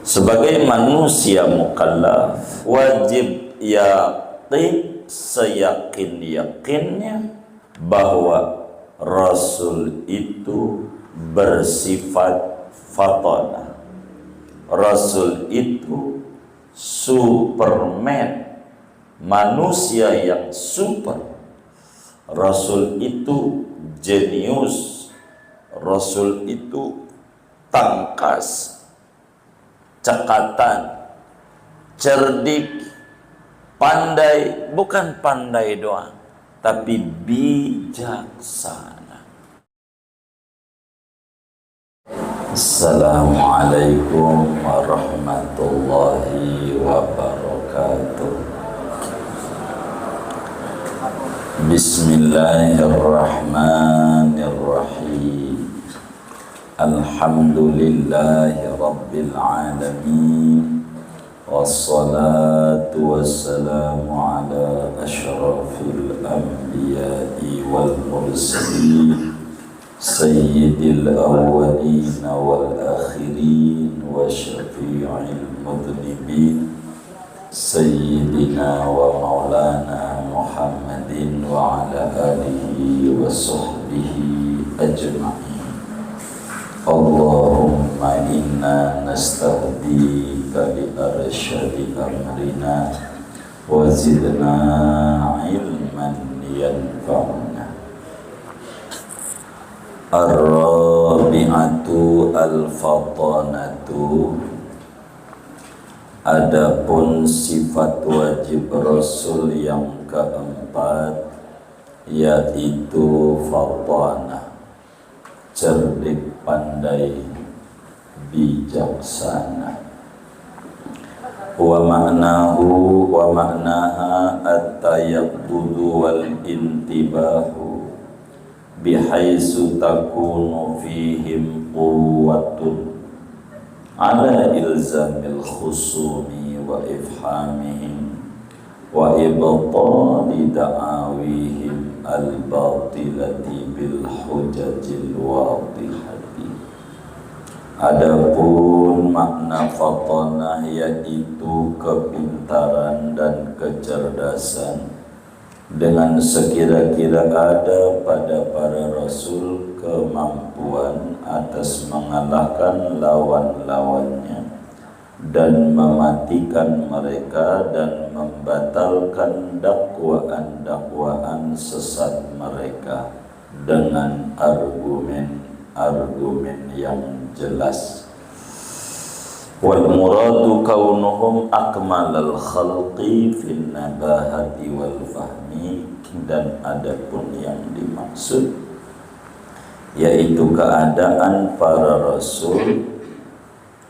Sebagai manusia mukallaf wajib yakin seyakin-yakinnya bahwa Rasul itu bersifat fatonah. Rasul itu Superman, manusia yang super. Rasul itu jenius. Rasul itu tangkas, cekatan, cerdik, pandai, bukan pandai doang, tapi bijaksana. Assalamualaikum warahmatullahi wabarakatuh. Bismillahirrahmanirrahim. Alhamdulillahi rabbil alamin. Wassalatu wassalamu ala ashrafil anbiya'i wal mursalin sayyidil awwalin wal akhirin wa syafi'il mudhnibin sayyidina wa maulana Muhammadin wa ala alihi wa sahbihi ajma'in. Allahumma inna nasta'dika li arsyadi amrina wa zidna ilman yanfa'una. Ar-rabi'atu al-fatanatu. Adapun sifat wajib Rasul yang keempat yaitu fatanah, cerdik, pandai, bijaksana. Wa ma'naha at-tayaqqudu wal intibahu bihaitsu takunu fihim quwwatun ala ilzamil khusumi wa ifhamihim wa ibtali da'awihim al-batilati bil hujajil wadihati. Adapun makna fatanah yaitu kepintaran dan kecerdasan, dengan sekira-kira ada pada para rasul kemampuan atas mengalahkan lawan-lawannya dan mematikan mereka dan membatalkan dakwaan-dakwaan sesat mereka dengan argumen-argumen yang jelas. Wal muradu kaunuhum akmalal khalqi fin nabahati wal fahmi. Dan adapun yang dimaksud yaitu keadaan para rasul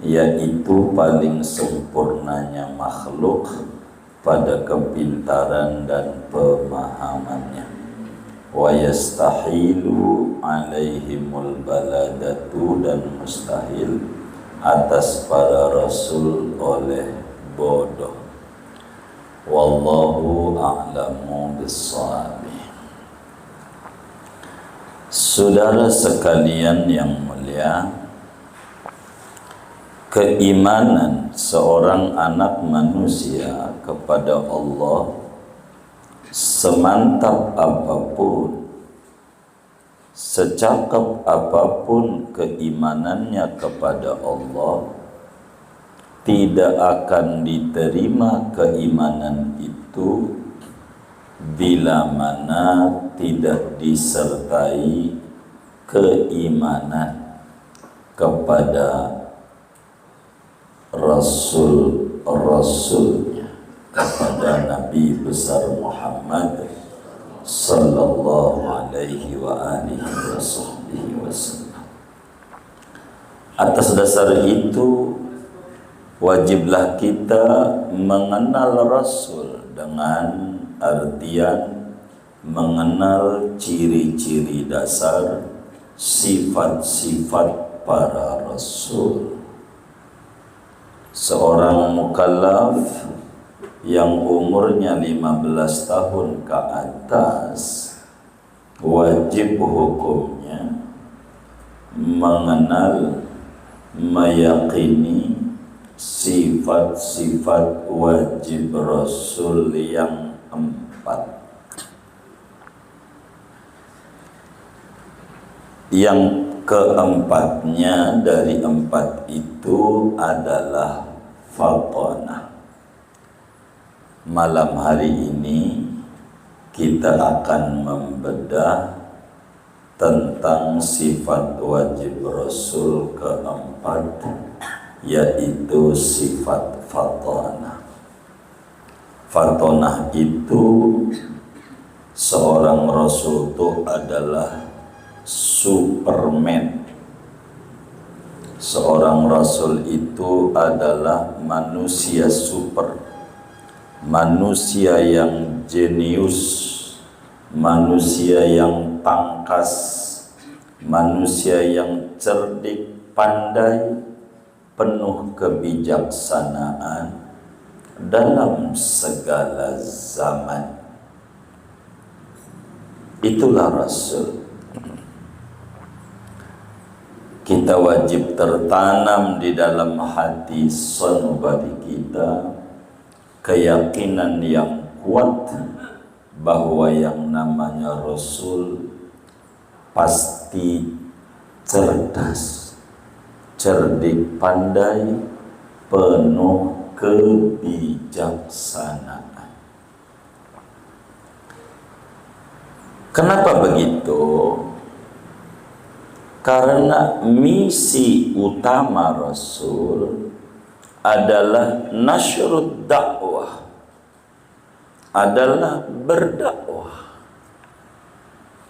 yaitu paling sempurnanya makhluk pada kepintaran dan pemahamannya. Wa yastahilu alaihimul baladatu, dan mustahil atas para rasul oleh bodoh. Wallahu a'lamu bissawab. Saudara sekalian yang mulia, keimanan seorang anak manusia kepada Allah, semantap apapun, secakap apapun keimanannya kepada Allah, tidak akan diterima keimanan itu bila mana tidak disertai keimanan kepada Rasul-Rasulnya, kepada Nabi besar Muhammad sallallahu alaihi wa alihi wasallam. Atas dasar itu wajiblah kita mengenal Rasul dengan artian mengenal ciri-ciri dasar, sifat-sifat para Rasul. Seorang mukallaf yang umurnya 15 tahun ke atas wajib hukumnya mengenal, meyakini sifat-sifat wajib Rasul yang 4. Yang keempatnya dari 4 itu adalah fatonah. Malam hari ini kita akan membedah tentang sifat wajib Rasul keempat, yaitu sifat fatonah. Fatonah itu seorang Rasul itu adalah Superman. Seorang Rasul itu adalah manusia super, manusia yang jenius, manusia yang tangkas, manusia yang cerdik, pandai, penuh kebijaksanaan dalam segala zaman. Itulah Rasul. Kita wajib tertanam di dalam hati sanubari kita keyakinan yang kuat bahwa yang namanya Rasul pasti cerdas, cerdik, pandai, penuh kebijaksanaan. Kenapa begitu? Karena misi utama Rasul adalah nasyrud dakwah, adalah berdakwah.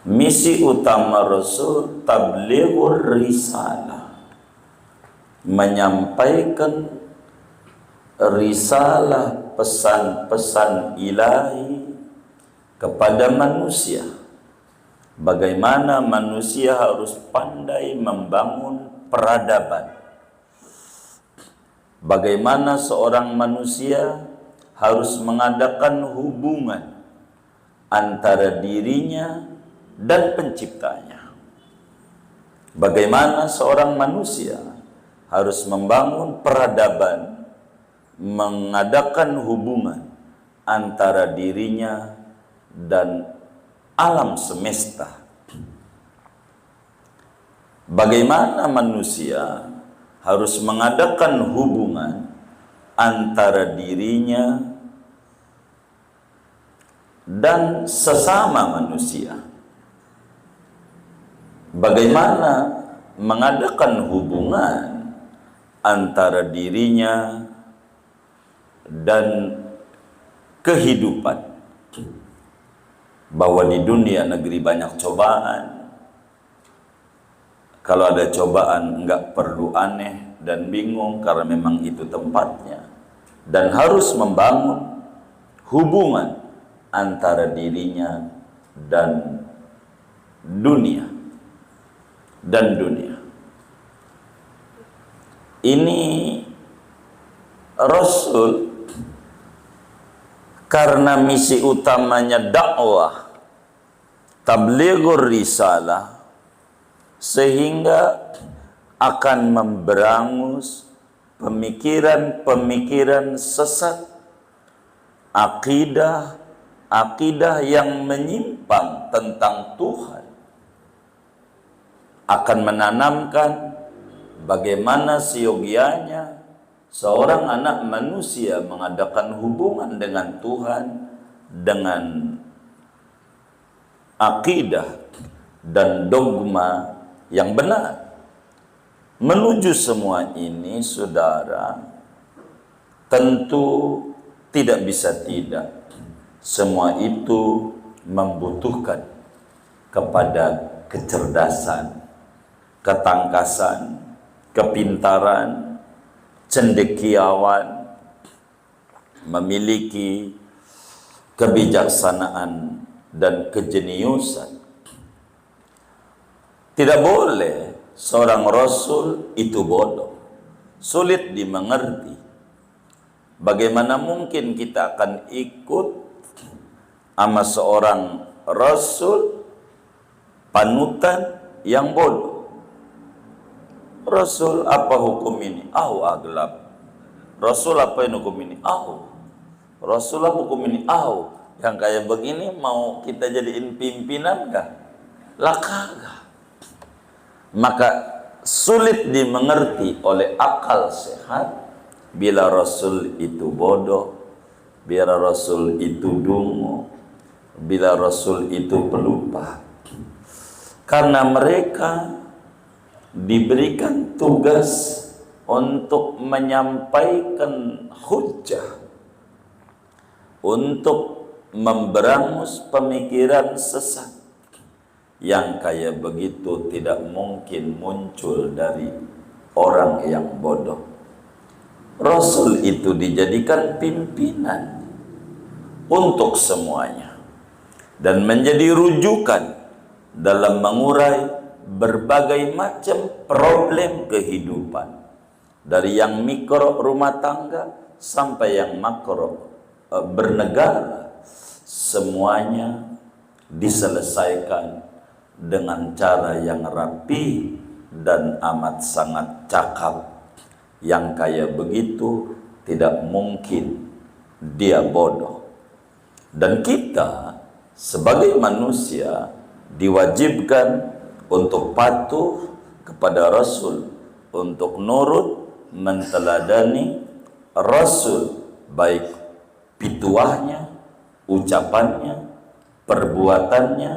Misi utama Rasul tablighur risalah, menyampaikan risalah, pesan-pesan ilahi kepada manusia. Bagaimana manusia harus pandai membangun peradaban. Bagaimana seorang manusia harus mengadakan hubungan antara dirinya dan penciptanya. Bagaimana seorang manusia harus membangun peradaban, mengadakan hubungan antara dirinya dan alam semesta. Bagaimana manusia harus mengadakan hubungan antara dirinya dan sesama manusia. Bagaimana mengadakan hubungan antara dirinya dan kehidupan. Bahwa di dunia negeri banyak cobaan. Kalau ada cobaan enggak perlu aneh dan bingung, karena memang itu tempatnya. Dan harus membangun hubungan antara dirinya dan dunia. Ini Rasul karena misi utamanya dakwah, tablighur risalah, sehingga akan memberangus pemikiran-pemikiran sesat, akidah yang menyimpang tentang Tuhan, akan menanamkan bagaimana seyogianya seorang anak manusia mengadakan hubungan dengan Tuhan dengan akidah dan dogma yang benar. Menuju semua ini, saudara, tentu tidak bisa tidak. Semua itu membutuhkan kepada kecerdasan, ketangkasan, kepintaran, cendekiawan, memiliki kebijaksanaan dan kejeniusan. Tidak boleh seorang Rasul itu bodoh, sulit dimengerti. Bagaimana mungkin kita akan ikut sama seorang Rasul panutan yang bodoh? Rasul, apa hukum ini? Aglab. Rasul apa yang hukum ini? Rasul apa hukum ini? Yang kayak begini mau kita jadiin pimpinan kah? Lah kagak. Maka sulit dimengerti oleh akal sehat bila Rasul itu bodoh, bila Rasul itu dungu, bila Rasul itu pelupa. Karena mereka diberikan tugas untuk menyampaikan hujjah, untuk memberangus pemikiran sesat yang kayak begitu tidak mungkin muncul dari orang yang bodoh. Rasul itu dijadikan pimpinan untuk semuanya dan menjadi rujukan dalam mengurai berbagai macam problem kehidupan, dari yang mikro rumah tangga sampai yang makro bernegara, semuanya diselesaikan dengan cara yang rapi dan amat sangat cakap. Yang kayak begitu tidak mungkin dia bodoh. Dan kita sebagai manusia diwajibkan untuk patuh kepada Rasul, untuk nurut menteladani Rasul, baik pituahnya, ucapannya, perbuatannya,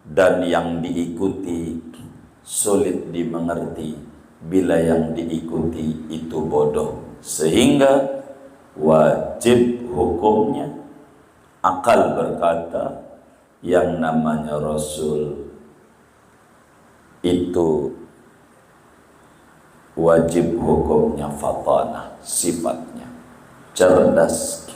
dan yang diikuti sulit dimengerti bila yang diikuti itu bodoh, sehingga wajib hukumnya akal berkata yang namanya Rasul itu wajib hukumnya fatanah, sifatnya cerdas.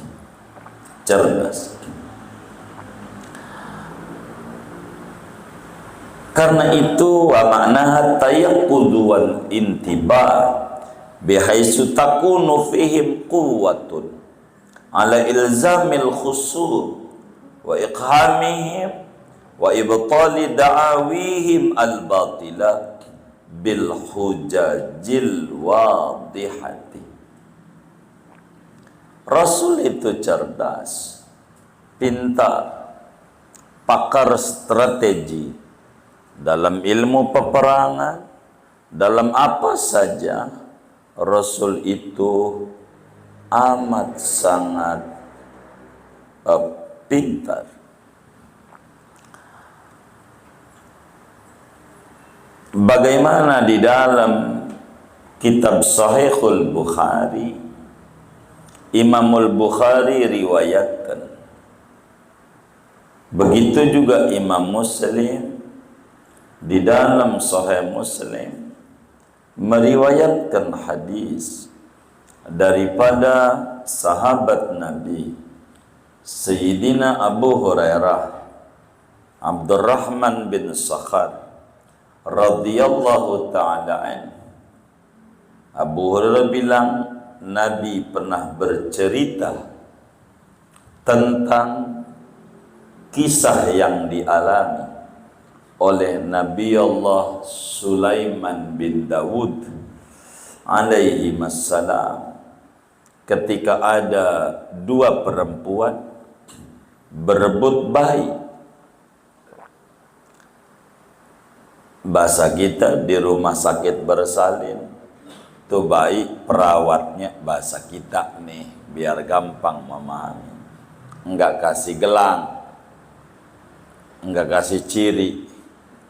Karena itu wa ma'naha tayaqqudu wal intibar bihaitsu takunu fihim quwwatun ala ilzamil khusum wa iqhamihim wa ibtali da'awihim al-batila bil hujajil wadihati. Rasul itu cerdas, pintar, pakar strategi dalam ilmu peperangan, dalam apa saja. Rasul itu amat sangat pintar. Bagaimana di dalam kitab Sahihul Bukhari, Imamul Bukhari riwayatkan, begitu juga Imam Muslim di dalam Sahih Muslim meriwayatkan hadis daripada sahabat Nabi Sayyidina Abu Hurairah Abdurrahman bin Sakhar radhiyallahu ta'ala an. Abu Hurairah bilang Nabi pernah bercerita tentang kisah yang dialami oleh Nabi Allah Sulaiman bin Dawud alaihi wassalam ketika ada dua perempuan berebut bayi. Bahasa kita di rumah sakit bersalin tuh bayi, perawatnya bahasa kita nih biar gampang memahami, enggak kasih gelang, enggak kasih ciri,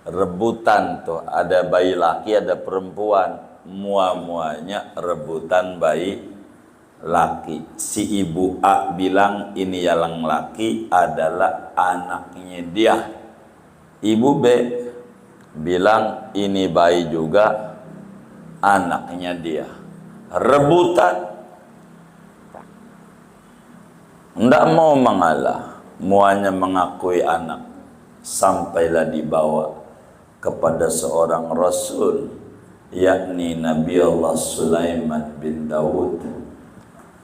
rebutan tuh, ada bayi laki ada perempuan, muanya rebutan bayi laki. Si ibu A bilang ini yang laki adalah anaknya dia, ibu B bilang ini bayi juga anaknya dia. Rebutan, tidak mau mengalah, muanya mengakui anak, sampailah dibawa kepada seorang Rasul, yakni Nabi Allah Sulaiman bin Dawud,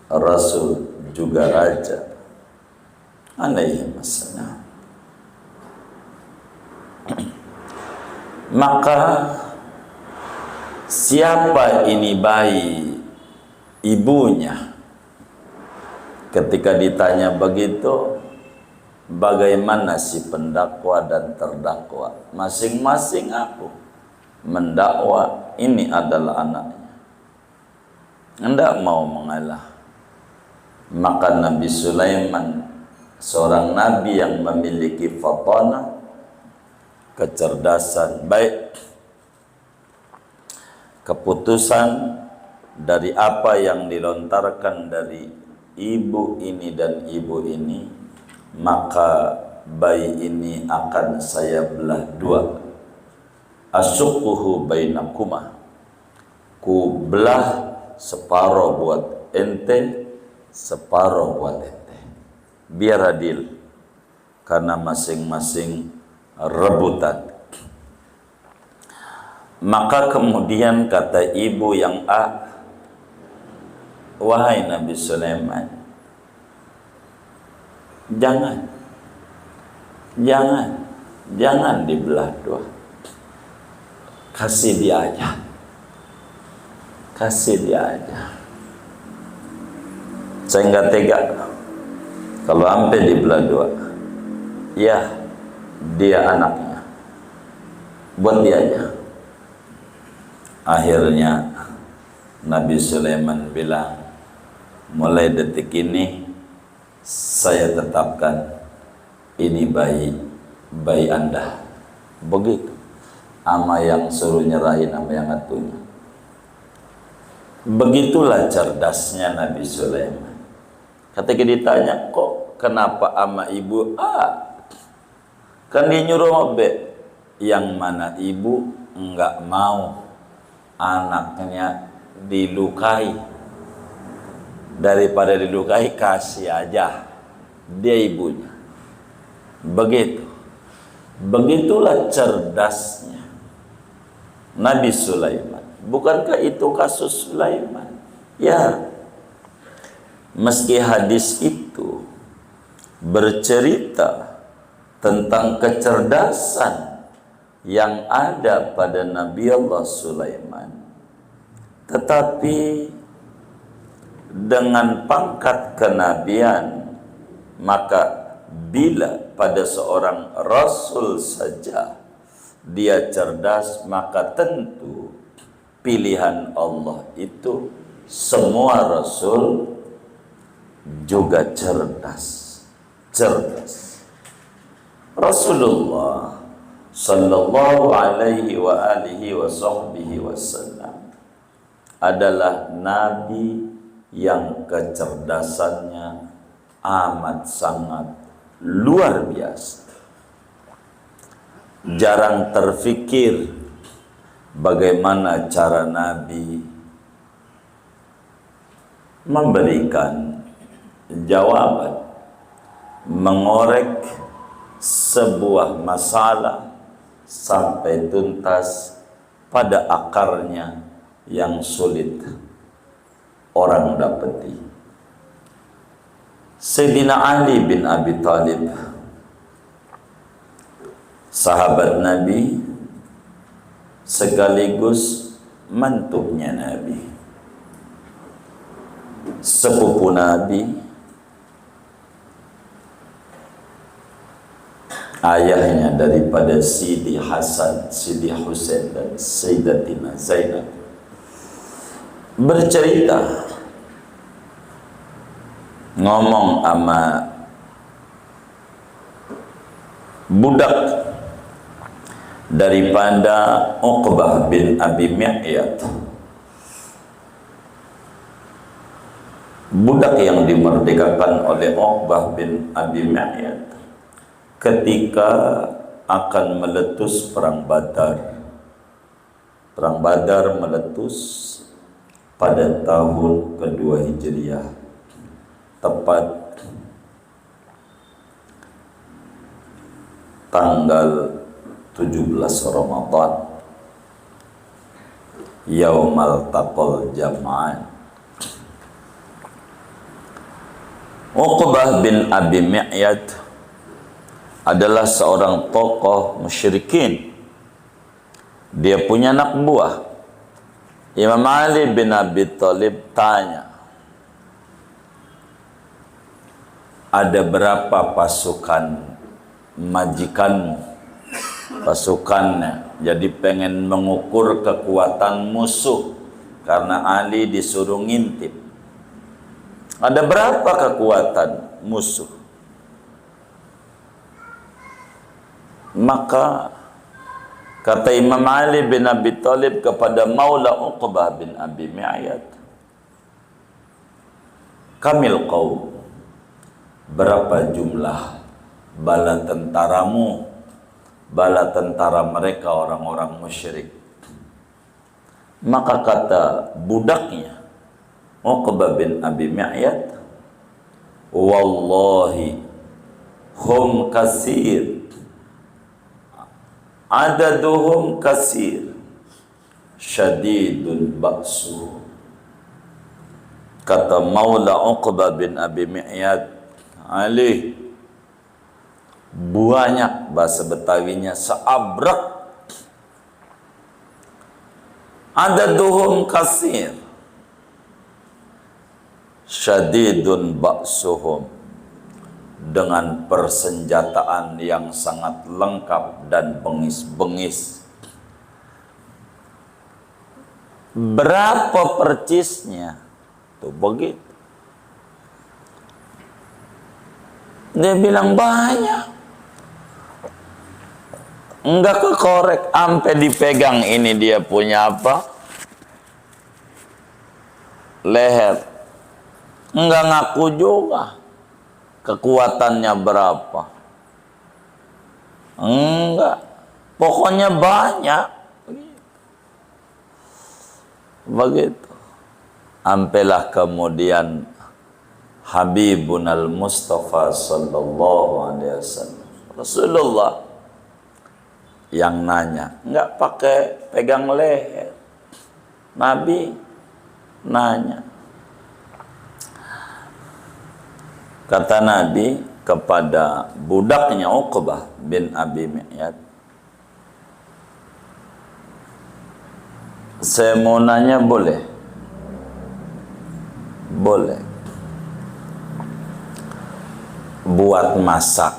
Rasul juga Raja alaihi wassalam. Maka siapa ini bayi ibunya. Ketika ditanya begitu, bagaimana si pendakwa dan terdakwa? Masing-masing aku mendakwa ini adalah anaknya. Hendak mau mengalah. Maka Nabi Sulaiman, seorang nabi yang memiliki fatana, kecerdasan, baik keputusan dari apa yang dilontarkan dari ibu ini dan ibu ini, maka bayi ini akan saya belah dua. Asyukuhu bainakuma, ku belah separuh buat ente, separuh buat ente, biar adil, karena masing-masing rebutan. Maka kemudian kata ibu yang A, wahai Nabi Sulaiman, jangan dibelah dua, kasih dia aja, saya nggak tega kalau sampai dibelah dua. Ya, dia anaknya, buat dia aja. Akhirnya Nabi Sulaiman bilang, mulai detik ini saya tetapkan ini bayi Anda. Begitu. Ama yang suruh nyerahin, ama yang ngatunya. Begitulah cerdasnya Nabi Sulaiman. Ketika ditanya, kok kenapa ama ibu A? Kan dia nyuruh B. Yang mana ibu enggak mau anaknya dilukai. Daripada dilukai, kasih aja dia ibunya. Begitulah cerdasnya Nabi Sulaiman. Bukankah itu kasus Sulaiman? Ya, meski hadis itu bercerita tentang kecerdasan yang ada pada Nabi Allah Sulaiman, tetapi dengan pangkat kenabian, maka bila pada seorang rasul saja dia cerdas, maka tentu pilihan Allah itu semua rasul juga cerdas. Rasulullah sallallahu alaihi wa alihi wa sahbihi wasallam adalah nabi yang kecerdasannya amat sangat luar biasa. Jarang terfikir bagaimana cara Nabi memberikan jawaban, mengorek sebuah masalah sampai tuntas pada akarnya yang sulit orang dapati. Sayyidina Ali bin Abi Thalib, sahabat Nabi sekaligus mantunya Nabi, sepupu Nabi, ayahnya daripada Sidi Hasan, Sidi Husain dan Sayyidatina Zainab, bercerita, ngomong sama budak daripada Uqbah bin Abi Mu'ayyad, budak yang dimerdekakan oleh Uqbah bin Abi Mu'ayyad ketika akan meletus perang Badar. Perang Badar meletus pada tahun kedua Hijriah, tepat tanggal 17 Ramadan, Yaumal Taqal Jama'an. Uqbah bin Abi Mu'ayyad adalah seorang tokoh musyrikin. Dia punya anak buah. Imam Ali bin Abi Thalib tanya, ada berapa pasukan majikanmu, pasukannya. Jadi pengen mengukur kekuatan musuh karena Ali disuruh ngintip. Ada berapa kekuatan musuh? Maka kata Imam Ali bin Abi Thalib kepada Maula Uqbah bin Abi Mu'ayyad, kamil qaum, berapa jumlah bala tentaramu, bala tentara mereka orang-orang musyrik? Maka kata budaknya Uqbah bin Abi Mu'ayyad, wallahi hum kasir, adaduhum kasir, syadidul ba'su. Kata Maula Uqbah bin Abi Mu'ayyad, Ali, banyak, bahasa Betawinya seabrak. Adaduhum kasir, syadidun ba'suhum, dengan persenjataan yang sangat lengkap dan bengis-bengis. Berapa percisnya? Tuh begitu. Dia bilang banyak. Enggak kekorek, sampai dipegang ini dia punya apa? Leher. Enggak ngaku juga kekuatannya berapa. Enggak. Pokoknya banyak. Begitu. Sampailah kemudian Habibun al-Mustafa sallallahu alaihi wasallam, Rasulullah, yang nanya, enggak pakai pegang leher. Nabi nanya. Kata Nabi kepada budaknya Uqbah bin Abi Mu'ayyad, saya mau nanya boleh? Boleh. Buat masak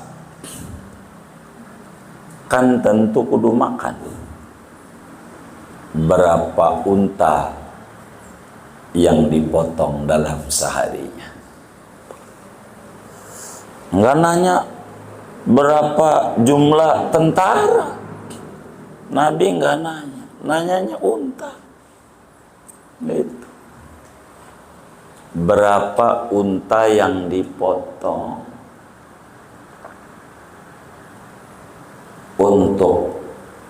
kan tentu kudu makan. Berapa unta yang dipotong dalam seharinya? Enggak nanya berapa jumlah tentara. Nabi enggak nanya, nanyanya unta. Gitu. Berapa unta yang dipotong untuk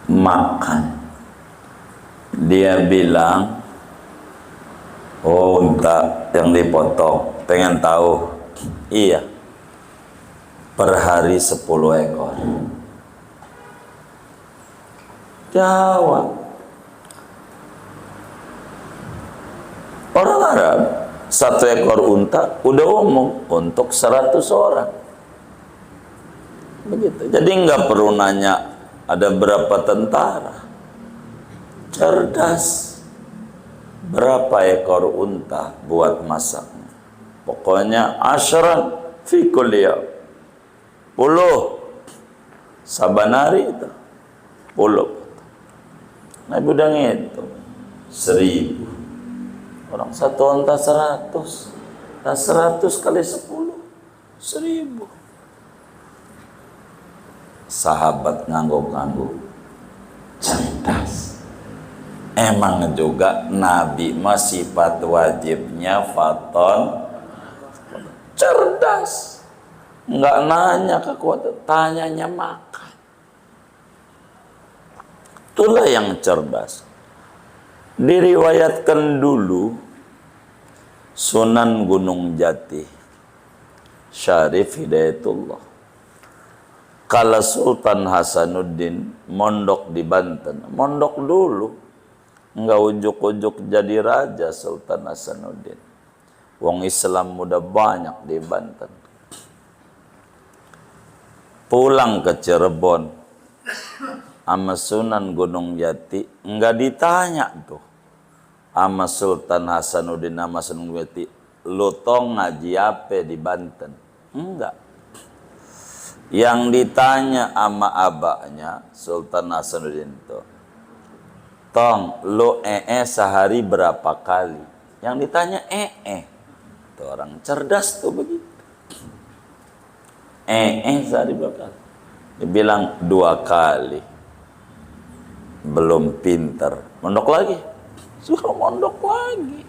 makan? Dia bilang, oh, unta yang dipotong, pengen tahu? Iya, per hari 10 ekor. Jawab. Orang Arab, 1 ekor unta udah umum untuk 100 orang. Begitu. Jadi nggak perlu nanya ada berapa tentara. Cerdas. Berapa ekor unta buat masaknya? Pokoknya asyaran fi kulli yaum. 10 saban hari itu 10. Nabi udah ngitung 1000. Orang satu unta 100. Nah 100 kali 10 1000. Sahabat ngangguk-ngangguk. Cerdas. Emang juga Nabi masih sifat wajibnya faton cerdas. Enggak nanya kekuatan, tanyanya makan. Itulah yang cerdas. Diriwayatkan dulu Sunan Gunung Jati Syarif Hidayatullah, kala Sultan Hasanuddin mondok di Banten, mondok dulu, enggak ujuk-ujuk jadi raja Sultan Hasanuddin. Wong Islam udah banyak di Banten. Pulang ke Cirebon sama Sunan Gunung Jati, enggak ditanya tuh sama Sultan Hasanuddin sama Sunan Gunung Jati, lu tong ngaji apa di Banten? Enggak. Yang ditanya sama abaknya Sultan Hasanuddin itu, tong, lo sehari berapa kali? Yang ditanya itu orang cerdas tuh begitu. Sehari berapa kali? Dia bilang 2 kali. Belum pinter. Mondok lagi. Suruh mondok lagi.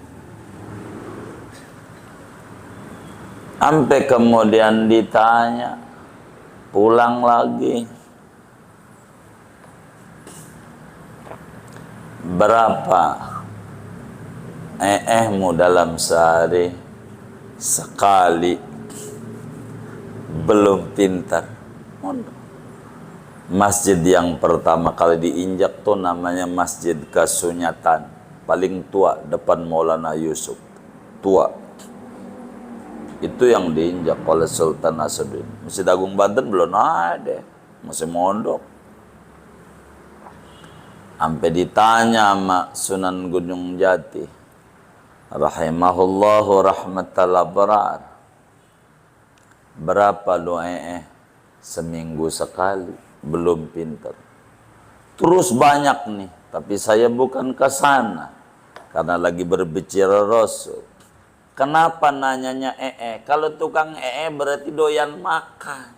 Sampai kemudian ditanya, pulang lagi. Berapa mu dalam sehari? Sekali. Belum pintar. Masjid yang pertama kali diinjak tuh namanya Masjid Kasunyatan, paling tua depan Maulana Yusuf. Tua. Itu yang diinjak oleh Sultan Hasanuddin. Masjid Agung Banten belum ada, masih mondok. Sampai ditanya sama Sunan Gunung Jati, rahimahullahu rahmatal abrar, berapa lo seminggu sekali? Belum pinter. Terus banyak nih, tapi saya bukan ke sana karena lagi berbicara Rasul. Kenapa nanyanya Kalau tukang berarti doyan makan.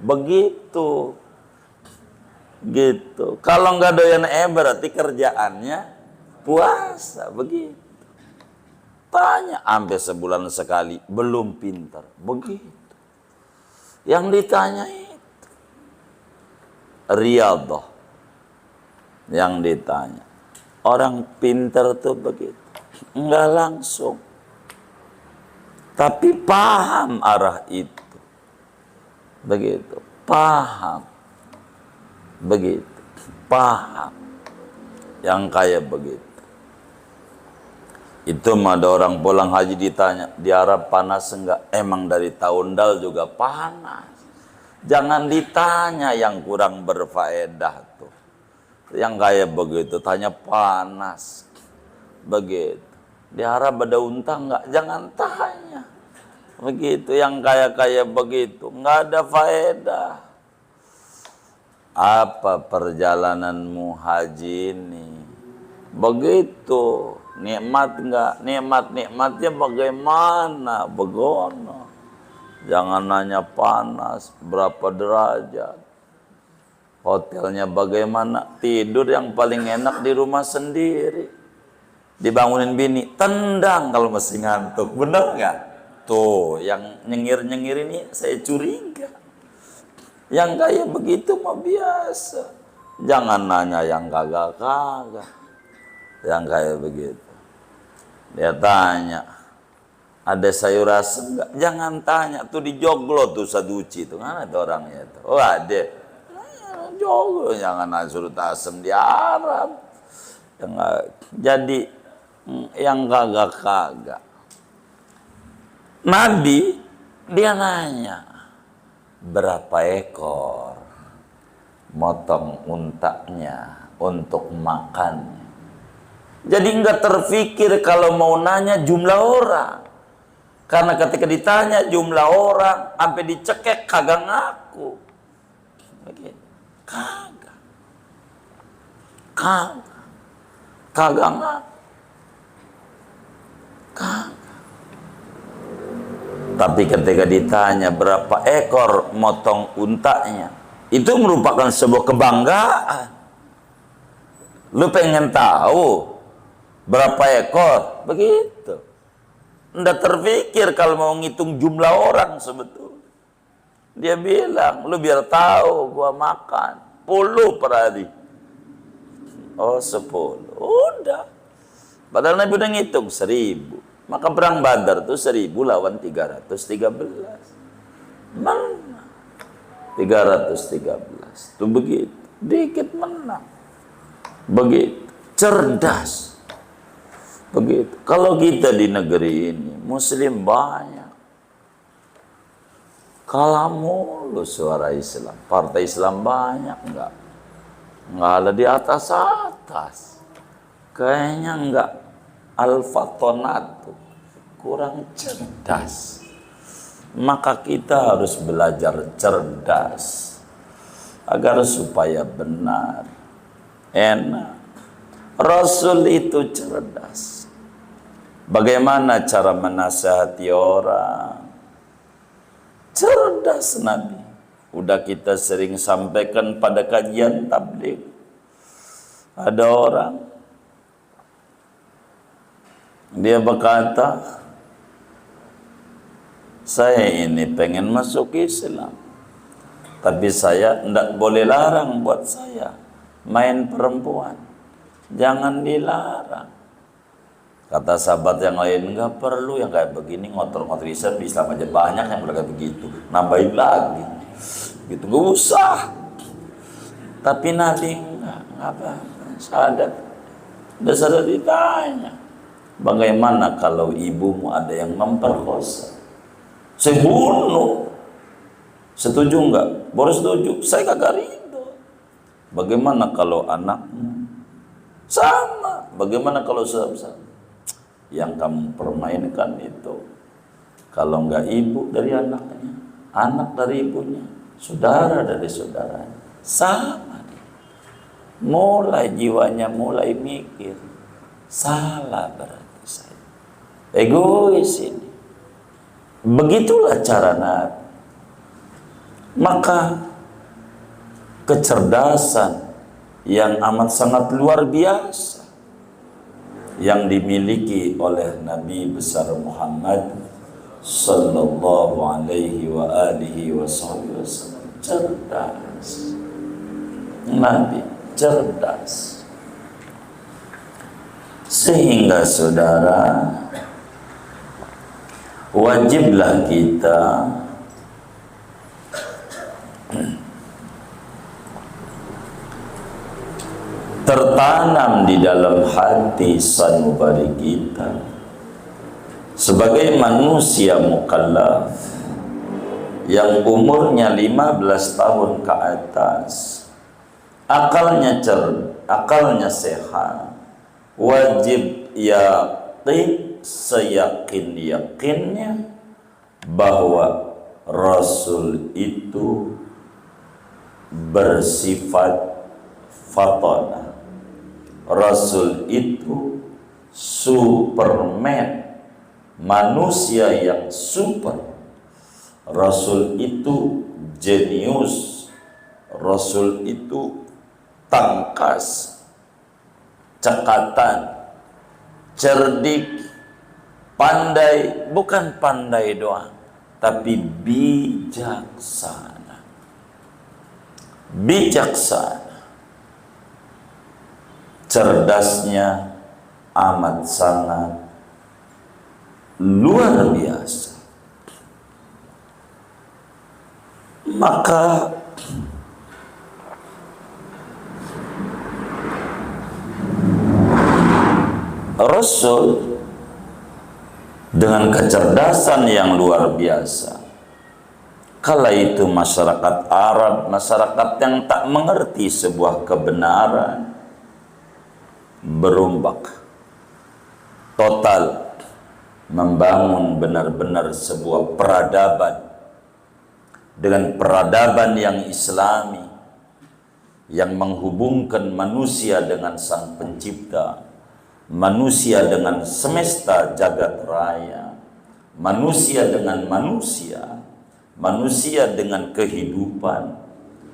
Begitu. Gitu. Kalau nggak doyan berarti kerjaannya puasa. Begitu. Tanya sampai sebulan sekali belum pintar. Begitu. Yang ditanya itu Riyadhah. Yang ditanya. Orang pintar tuh begitu. Nggak langsung. Tapi paham arah itu. Begitu. Paham. Begitu. Paham. Yang kayak begitu. Itu mah ada orang pulang haji ditanya, di Arab panas enggak? Emang dari tahun dal juga panas. Jangan ditanya yang kurang berfaedah tuh. Yang kayak begitu, tanya panas. Begitu. Di Arab ada unta enggak? Jangan tanya. Begitu, yang kayak begitu. Enggak ada faedah. Apa perjalananmu haji ini? Begitu. Nikmat enggak? Nikmatnya bagaimana? Begono. Jangan nanya panas, berapa derajat. Hotelnya bagaimana? Tidur yang paling enak di rumah sendiri. Dibangunin bini, tendang kalau masih ngantuk. Bener nggak? Tuh, yang nyengir-nyengir ini saya curiga. Yang kayak begitu mah biasa. Jangan nanya yang kagak-kagak. Yang kayak begitu. Dia tanya, ada sayur asem nggak? Jangan tanya, tuh dijoglo tuh saduci tuh, mana tuh orangnya tuh? Oh ada, joglo, jangan surut asem di Arab. Jadi yang kagak-kagak. Nabi dia nanya, berapa ekor motong untanya untuk makannya? Jadi nggak terfikir kalau mau nanya jumlah orang. Karena ketika ditanya jumlah orang, sampai dicekek kagak ngaku. Begitu. Kagak ngaku. Tapi ketika ditanya berapa ekor motong untanya, itu merupakan sebuah kebanggaan. Lu pengen tahu berapa ekor? Begitu. Nggak terpikir kalau mau ngitung jumlah orang sebetulnya. Dia bilang, lu biar tahu gua makan 10 per hari. Oh 10. Udah. Padahal Nabi udah ngitung 1000. Maka perang Badar tuh 1000 lawan 313. Mana? 313. Tuh begitu. Dikit menang. Begitu. Cerdas. Begitu. Kalau kita di negeri ini, Muslim banyak. Kalah mulu suara Islam. Partai Islam banyak enggak? Enggak ada di atas-atas. Kayaknya enggak. Al-Fatonatu. Kurang cerdas. maka kita harus belajar cerdas agar supaya benar, enak. Rasul itu cerdas. Bagaimana cara menasihati orang? Cerdas Nabi. Udah kita sering sampaikan pada kajian tabligh. Ada orang, dia berkata, saya ini pengen masuk Islam, tapi saya tidak boleh larang buat saya main perempuan. Jangan dilarang. Kata sahabat yang lain, enggak perlu yang kayak begini, ngotor-ngotor Islam. Di Islam aja banyak yang kayak begitu, nambahin lagi gitu, gak usah. Tapi Nabi enggak apa, sadar. Udah sadar ditanya, bagaimana kalau ibumu ada yang memperkosa? Saya bunuh. Setuju enggak? Boleh setuju, saya kagak ridho. Bagaimana kalau anakmu? Sama. Bagaimana kalau sama? Yang kamu permainkan itu, kalau enggak ibu dari anaknya, anak dari ibunya, saudara dari saudaranya, sama. Mulai jiwanya mulai mikir, salah berarti saya. Egois ini. Begitulah cara Nabi. Maka kecerdasan yang amat sangat luar biasa yang dimiliki oleh Nabi besar Muhammad sallallahu alaihi wa alihi wasallam. Cerdas. Nabi cerdas. Sehingga saudara, wajiblah kita tertanam di dalam hati sanubari kita sebagai manusia mukallaf yang umurnya 15 tahun ke atas, akalnya sehat, wajib yakin, seyakin-yakinnya bahwa Rasul itu bersifat fatonah. Rasul itu Superman, manusia yang super. Rasul itu jenius. Rasul itu tangkas, cekatan, cerdik, pandai, bukan pandai doang, tapi bijaksana. Bijaksana. Cerdasnya amat sangat luar biasa. Maka Rasul dengan kecerdasan yang luar biasa, kala itu masyarakat Arab, masyarakat yang tak mengerti sebuah kebenaran, berombak total membangun benar-benar sebuah peradaban dengan peradaban yang islami yang menghubungkan manusia dengan sang pencipta, manusia dengan semesta jagat raya, manusia dengan manusia, manusia dengan kehidupan,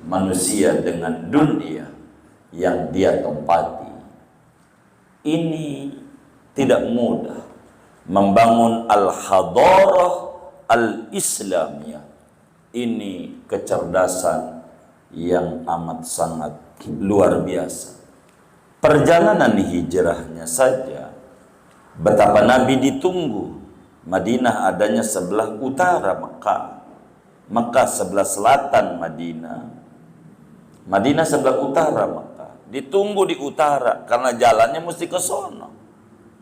manusia dengan dunia yang dia tempati. Ini tidak mudah membangun al-hadarah al-islamiyah. Ini kecerdasan yang amat sangat luar biasa. Perjalanan hijrahnya saja, betapa Nabi ditunggu. Madinah adanya sebelah utara Mekah, Mekah sebelah selatan Madinah, Madinah sebelah utara Mekah. Ditunggu di utara karena jalannya mesti ke sono.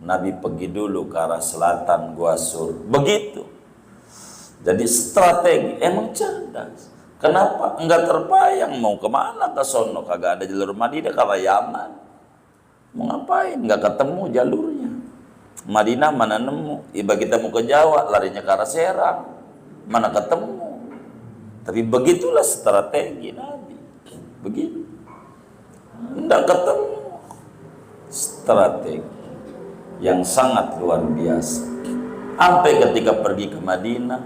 Nabi pergi dulu ke arah selatan Gua Sur. Begitu. Jadi strategi emang cerdas. Kenapa? Enggak terbayang mau kemana ke sono. Kagak ada jalur Madinah ke arah Yaman. Mau ngapain? Enggak ketemu jalurnya. Madinah mana nemu? Iba kita mau ke Jawa, larinya ke arah Serang. mana ketemu. Tapi begitulah strategi Nabi. Begitu. Tidak ketemu. Strategi yang sangat luar biasa. Sampai ketika pergi ke Madinah,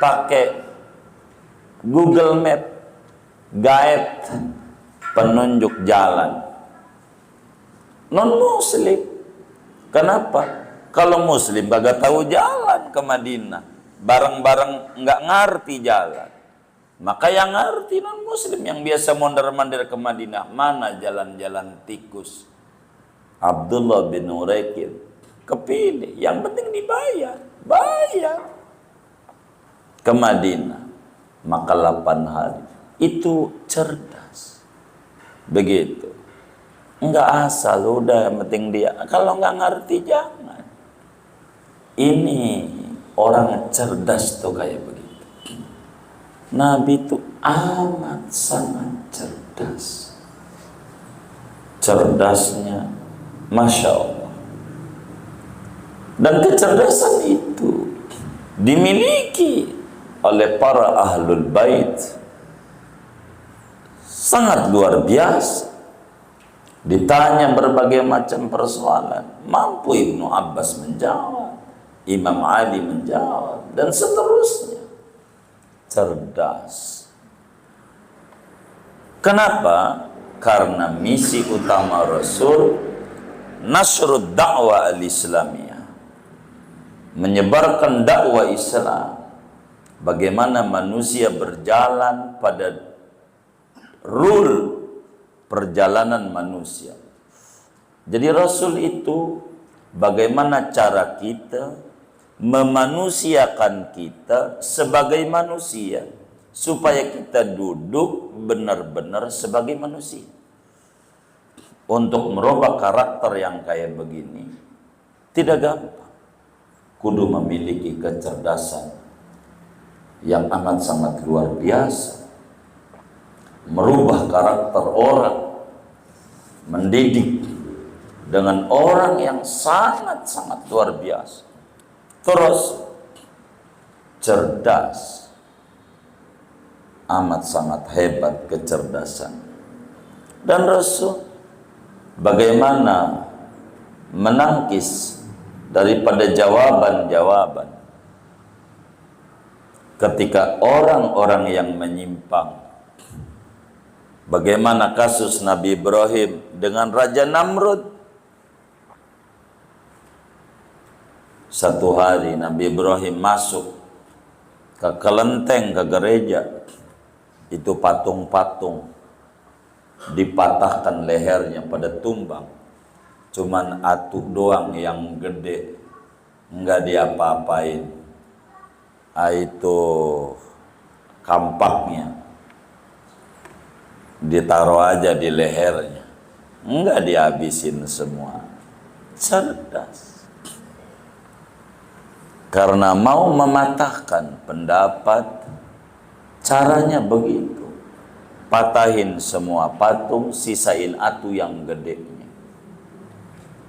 pakai Google Map, guide, penunjuk jalan. Non-Muslim. Kenapa? Kalau Muslim kagak tahu jalan ke Madinah. Bareng-bareng nggak ngerti jalan. Maka yang ngerti non-Muslim yang biasa mondar-mandir ke Madinah. Mana jalan-jalan tikus? Abdullah bin Uraikid kepilih. Yang penting dibayar. Bayar. Ke Madinah. Maka 8 hari. Itu cerdas. Begitu. Enggak asal, udah yang penting dia. Kalau nggak ngerti jangan. Ini orang cerdas tuh kayak begitu. Nabi itu amat sangat cerdas. Cerdasnya Masya Allah. Dan kecerdasan itu dimiliki oleh para ahlul bait. Sangat luar biasa. Ditanya berbagai macam persoalan, mampu Ibnu Abbas menjawab, Imam Ali menjawab, dan seterusnya. Cerdas. Kenapa? Karena misi utama Rasul nasrud dakwah al-islamiyah, menyebarkan dakwah Islam. Bagaimana manusia berjalan pada rule perjalanan manusia. Jadi Rasul itu bagaimana cara kita memanusiakan kita sebagai manusia supaya kita duduk benar-benar sebagai manusia. Untuk merubah karakter yang kayak begini tidak gampang. Kudu memiliki kecerdasan yang amat sangat luar biasa. Merubah karakter orang, mendidik dengan orang yang sangat-sangat luar biasa. Terus cerdas, amat sangat hebat kecerdasan. Dan Rasul bagaimana menangkis daripada jawaban-jawaban ketika orang-orang yang menyimpang. Bagaimana kasus Nabi Ibrahim dengan Raja Namrud. Satu hari Nabi Ibrahim masuk ke kelenteng, ke gereja. Itu patung-patung dipatahkan lehernya pada tumbang. Cuman atuk doang yang gede, enggak diapa-apain. Itu kampaknya ditaruh aja di lehernya, enggak dihabisin semua. Cerdas. Karena mau mematahkan pendapat, caranya begitu. Patahin semua patung, sisain atu yang gedenya.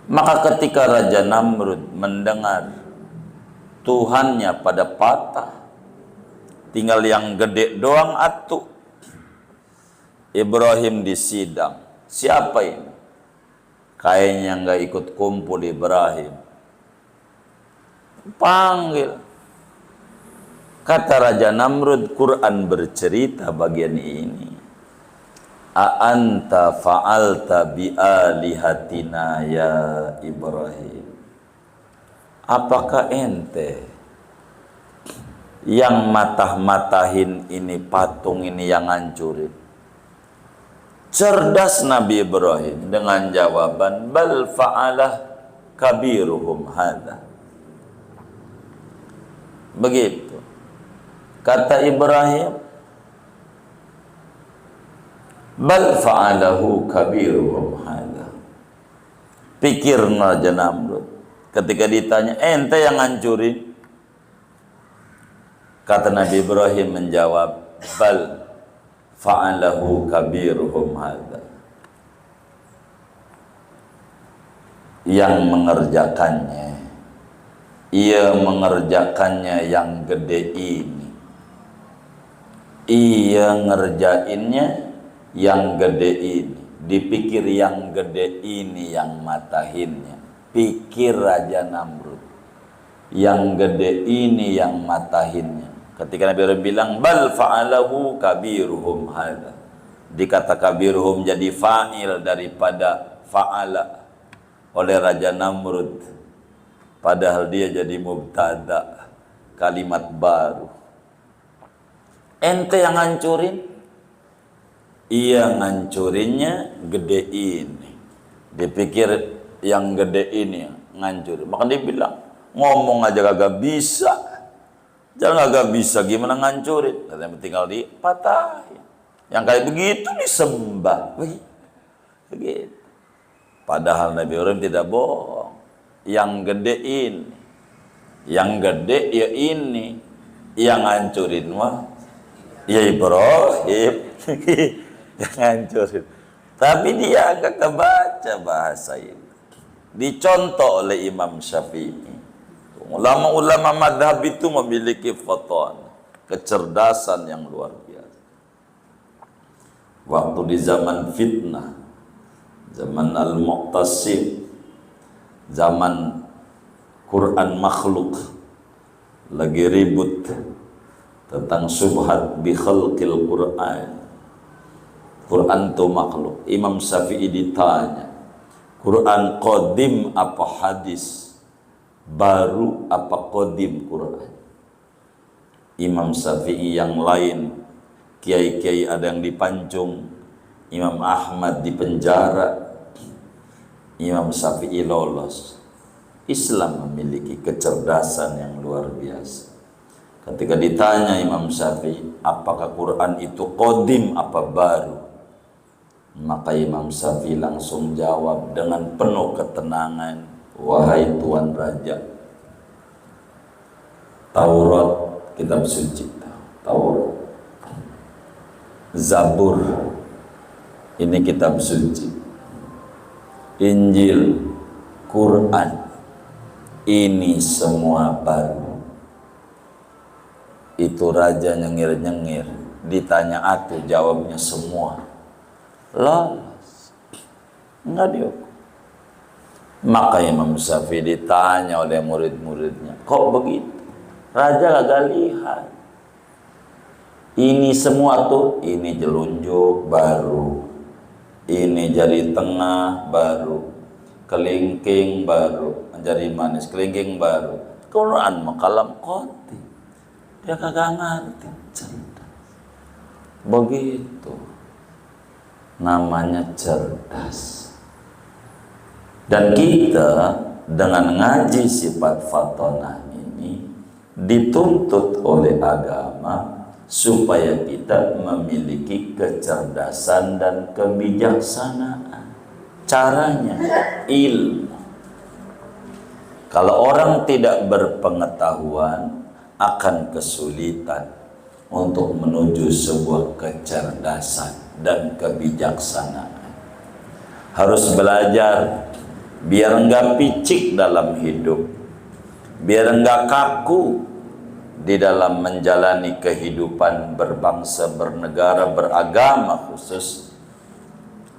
Maka ketika Raja Namrud mendengar Tuhannya pada patah, tinggal yang gede doang atu, Ibrahim disidang. Siapa ini? Kayaknya nggak ikut kumpul Ibrahim. Panggil. Kata Raja Namrud, Quran bercerita bagian ini. A'anta fa'alta bi'alihatina ya Ibrahim. Apakah ente yang matah-matahin ini patung ini yang hancurin? Cerdas Nabi Ibrahim dengan jawaban, bal fa'alah kabiruhum hadha. Begitu. Kata Ibrahim, bal fa'alahu kabiruhum hadha. Pikir Raja Namrud. Ketika ditanya, ente yang hancurin? Kata Nabi Ibrahim menjawab, bal fa'alahu kabiruhum hadha. Yang mengerjakannya, ia mengerjakannya yang gede ini. Iya ngerjainnya yang gede ini, dipikir yang gede ini yang matahinnya. Pikir Raja Namrud, yang gede ini yang matahinnya. Ketika Nabi Ibrahim bilang bal fa'alahu kabiruhum hadza, dikata kabiruhum jadi fa'il daripada fa'ala oleh Raja Namrud, padahal dia jadi mubtada, kalimat baru. Ente yang ngancurin? Iya ngancurinnya gede ini, dipikir yang gede ini ngancurin. Maka dia bilang ngomong aja kagak bisa, jangan kagak bisa gimana ngancurin, katanya tinggal dipatahin. Yang kayak begitu disembah begitu. Padahal Nabi Ibrahim tidak bohong, yang gede ini, yang gede ya ini, yang ngancurin mah ya Ibrahim yang ngancurin. Tapi dia agak kebaca bahasa ini, dicontoh oleh Imam Syafi'i. Ulama-ulama madhab itu memiliki fatan, kecerdasan yang luar biasa. Waktu di zaman fitnah, zaman Al-Mu'tasim, zaman Quran makhluk, lagi ribut tentang subhat bi khalqil Quran. Quran itu makhluk. Imam Syafi'i ditanya, Quran qadim apa hadis? Baru apa qadim Quran? Imam Syafi'i yang lain, kiai-kiai ada yang dipancung, Imam Ahmad di penjara, Imam Syafi'i lolos. Islam memiliki kecerdasan yang luar biasa. Ketika ditanya Imam Syafi'i, apakah Quran itu qadim apa baru? Maka Imam Syafi'i langsung jawab dengan penuh ketenangan, wahai Tuan Raja, Taurat kitab suci, Taurat, Zabur ini kitab suci, Injil, Quran ini semua baru. Itu raja nyengir-nyengir, ditanya atuh jawabnya semua lolos, enggak dihukum. Maka Imam Syafi'i ditanya oleh murid-muridnya, kok begitu? Raja gak lihat ini semua tuh, ini jelunjuk baru, ini jari tengah baru, kelingking baru, jari manis kelingking baru. Quran makalam qati, dia kagak ngerti, cerdas. Begitu namanya cerdas. Dan kita dengan ngaji sifat fatonah ini dituntut oleh agama supaya kita memiliki kecerdasan dan kebijaksanaan. Caranya ilmu. Kalau orang tidak berpengetahuan akan kesulitan untuk menuju sebuah kecerdasan dan kebijaksanaan. Harus belajar biar enggak picik dalam hidup, biar enggak kaku di dalam menjalani kehidupan berbangsa, bernegara, beragama khusus.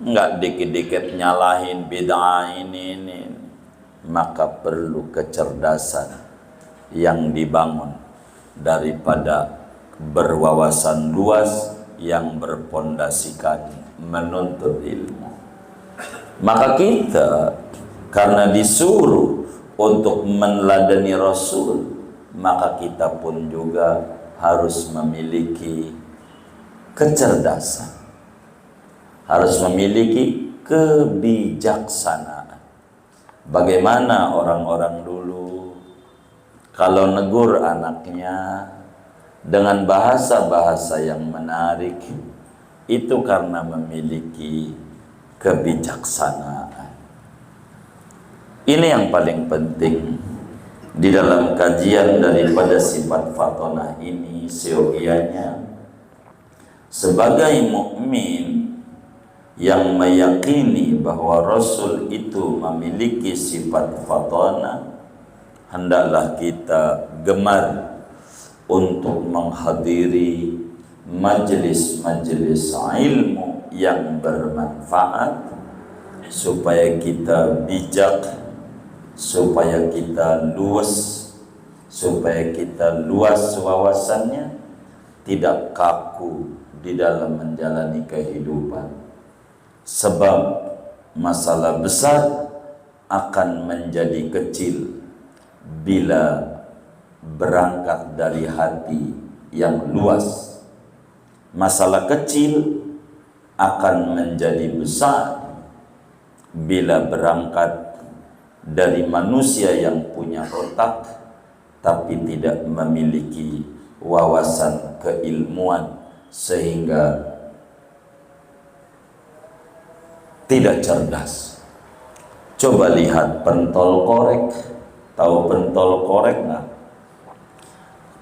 Enggak dikit-dikit nyalahin bid'ah ini. Maka perlu kecerdasan yang dibangun daripada berwawasan luas yang berpondasikan menuntut ilmu. Maka kita karena disuruh untuk meneladani Rasul, maka kita pun juga harus memiliki kecerdasan, harus memiliki kebijaksanaan. Bagaimana orang-orang dulu kalau negur anaknya dengan bahasa-bahasa yang menarik, itu karena memiliki kebijaksanaan. Ini yang paling penting di dalam kajian daripada sifat fatonah ini. Seyogianya sebagai mukmin yang meyakini bahwa Rasul itu memiliki sifat fatonah, hendaklah kita gemar untuk menghadiri majelis-majelis ilmu yang bermanfaat, supaya kita bijak, supaya kita luas, supaya kita luas wawasannya, tidak kaku di dalam menjalani kehidupan. Sebab masalah besar akan menjadi kecil bila berangkat dari hati yang luas. Masalah kecil akan menjadi besar bila berangkat dari manusia yang punya otak tapi tidak memiliki wawasan keilmuan, sehingga tidak cerdas. Coba lihat pentol korek. Tahu pentol korek nggak?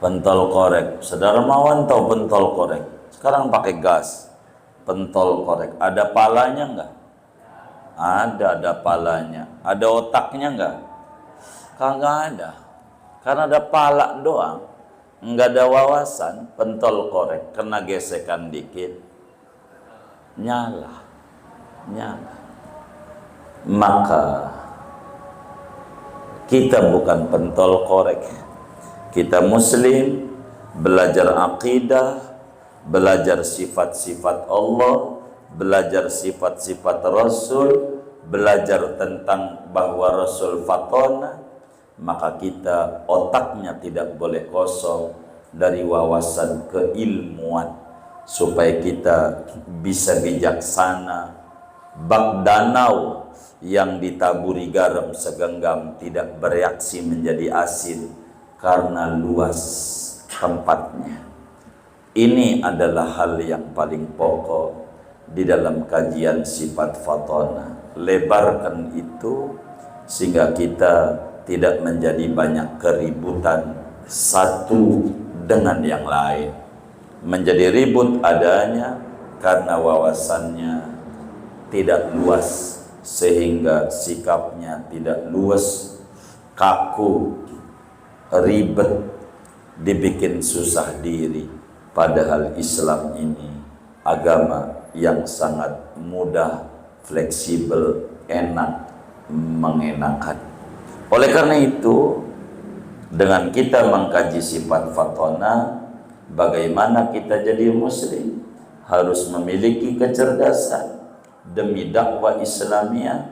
Pentol korek. Saudara Mawan tahu pentol korek? Sekarang pakai gas. Pentol korek. Ada palanya nggak? Ada palanya. Ada otaknya nggak? Kagak ada. Karena ada pala doang. Nggak ada wawasan. Pentol korek kena gesekan dikit nyala. Maka kita bukan pentol korek. Kita muslim, belajar akidah, belajar sifat-sifat Allah, belajar sifat-sifat Rasul, belajar tentang bahwa Rasul fatona. Maka kita otaknya tidak boleh kosong dari wawasan keilmuan, supaya kita bisa bijaksana. Bak danau yang ditaburi garam segenggam tidak bereaksi menjadi asin karena luas tempatnya. Ini adalah hal yang paling pokok di dalam kajian sifat fatona. Lebarkan itu sehingga kita tidak menjadi banyak keributan satu dengan yang lain. Menjadi ribut adanya karena wawasannya tidak luas, sehingga sikapnya tidak luas, kaku, ribet, dibikin susah diri. Padahal Islam ini agama yang sangat mudah, fleksibel, enak, mengenakan. Oleh karena itu, dengan kita mengkaji sifat fatona, bagaimana kita jadi muslim, harus memiliki kecerdasan demi dakwah Islamiyah,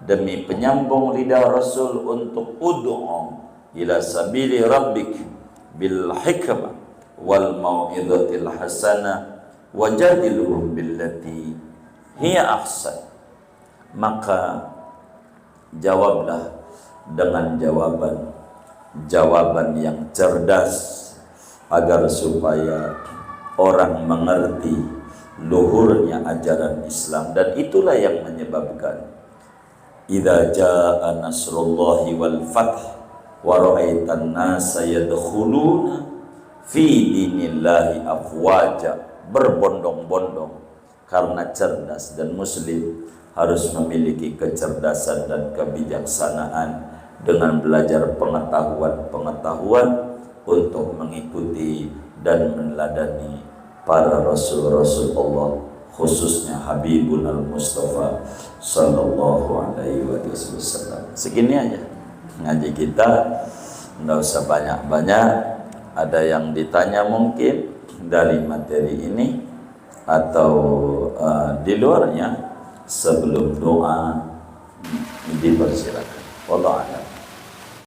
demi penyambung lidah Rasul untuk ud'u ila sabili rabbik bil hikmah wal mau'izatil hasanah wajadilhum billati hiya ahsan. Maka jawablah dengan jawaban yang cerdas, agar supaya orang mengerti luhurnya ajaran Islam. Dan itulah yang menyebabkan idza jaa nasrullahi wal fath wa ra'aitan nasa yadkhuluna fi dinillahi afwaja, berbondong-bondong. Karena cerdas, dan muslim harus memiliki kecerdasan dan kebijaksanaan dengan belajar pengetahuan-pengetahuan untuk mengikuti dan meneladani para rasul-rasul Allah, khususnya Habibun al-Mustafa sallallahu alaihi wasallam. Segini aja ngaji kita, nggak usah banyak-banyak. Ada yang ditanya mungkin dari materi ini atau di luarnya, sebelum doa dipersilakan. Wallahu a'lam.